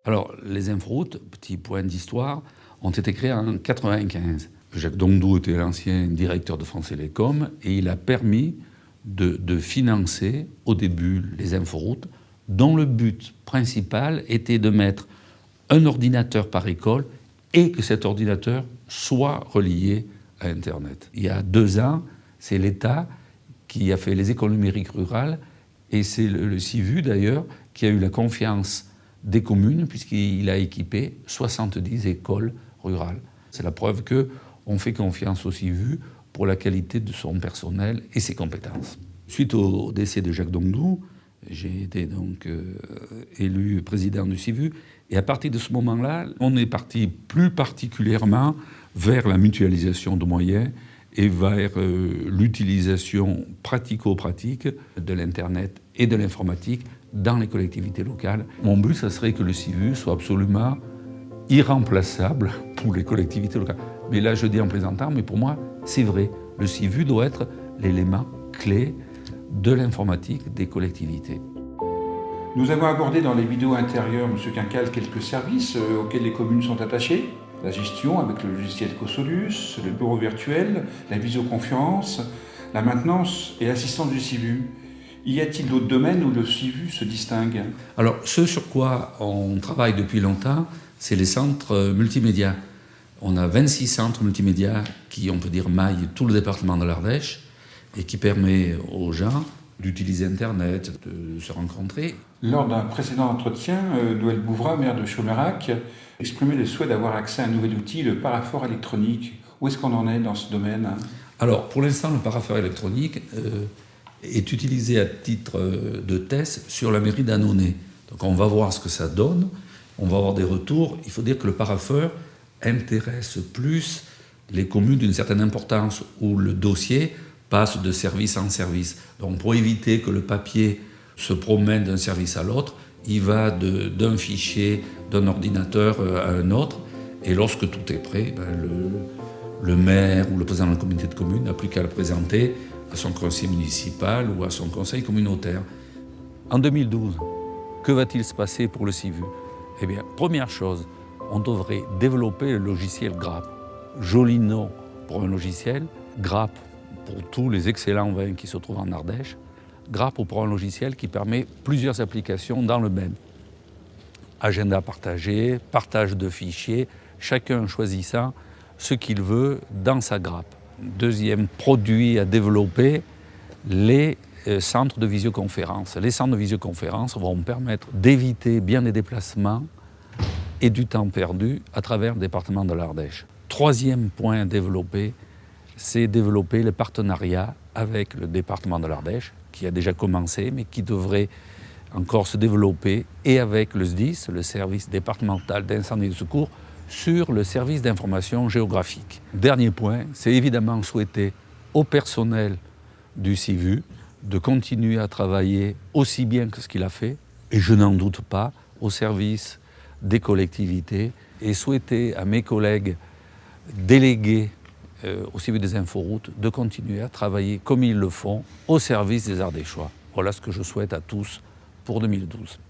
Alors, les inforoutes, petit point d'histoire, ont été créées en 1995. Jacques Dongdou était l'ancien directeur de France Télécom et il a permis de financer au début les inforoutes dont le but principal était de mettre un ordinateur par école et que cet ordinateur soit relié à Internet. Il y a 2 ans, c'est l'État qui a fait les écoles numériques rurales et c'est le CIVU d'ailleurs qui a eu la confiance des communes puisqu'il a équipé 70 écoles rurales. C'est la preuve qu'on fait confiance au CIVU pour la qualité de son personnel et ses compétences. Suite au décès de Jacques Dongdou, j'ai été donc élu président du CIVU et à partir de ce moment-là, on est parti plus particulièrement vers la mutualisation de moyens et vers l'utilisation pratico-pratique de l'Internet et de l'informatique dans les collectivités locales. Mon but, ça serait que le CIVU soit absolument irremplaçable pour les collectivités locales. Mais là, je dis en plaisantant, mais pour moi, c'est vrai. Le CIVU doit être l'élément clé de l'informatique des collectivités. Nous avons abordé dans les vidéos intérieures, M. Quincal, quelques services auxquels les communes sont attachées. La gestion avec le logiciel Cosolus, le bureau virtuel, la visioconférence, la maintenance et l'assistance du CIVU. Y a-t-il d'autres domaines où le CIVU se distingue? Alors, ce sur quoi on travaille depuis longtemps, c'est les centres multimédia. On a 26 centres multimédia qui, on peut dire, maillent tout le département de l'Ardèche et qui permet aux gens d'utiliser Internet, de se rencontrer. Lors d'un précédent entretien, Noël Bouvrat, maire de Chaumérac, exprimait le souhait d'avoir accès à un nouvel outil, le paraphore électronique. Où est-ce qu'on en est dans ce domaine? Alors, pour l'instant, le paraphore électronique est utilisé à titre de test sur la mairie d'Annonay. Donc on va voir ce que ça donne, on va avoir des retours. Il faut dire que le paraphore intéresse plus les communes d'une certaine importance où le dossier passe de service en service. Donc pour éviter que le papier se promène d'un service à l'autre, il va d'un fichier, d'un ordinateur à un autre, et lorsque tout est prêt, le maire ou le président de la communauté de communes n'a plus qu'à le présenter à son conseil municipal ou à son conseil communautaire. En 2012, que va-t-il se passer pour le CIVU? Eh bien, première chose, on devrait développer le logiciel GRAP. Joli nom pour un logiciel, GRAP pour tous les excellents vins qui se trouvent en Ardèche, GRAP pour un logiciel qui permet plusieurs applications dans le même. Agenda partagé, partage de fichiers, chacun choisissant ce qu'il veut dans sa GRAP. Deuxième produit à développer, les centres de visioconférence. Les centres de visioconférence vont permettre d'éviter bien des déplacements et du temps perdu à travers le département de l'Ardèche. Troisième point à développer, c'est développer le partenariat avec le département de l'Ardèche, qui a déjà commencé, mais qui devrait encore se développer, et avec le SDIS, le service départemental d'incendie et de secours, sur le service d'information géographique. Dernier point, c'est évidemment souhaiter au personnel du CIVU de continuer à travailler aussi bien que ce qu'il a fait, et je n'en doute pas, au service des collectivités, et souhaiter à mes collègues délégués au CIVU des inforoutes de continuer à travailler comme ils le font au service des Ardéchois. Voilà ce que je souhaite à tous pour 2012.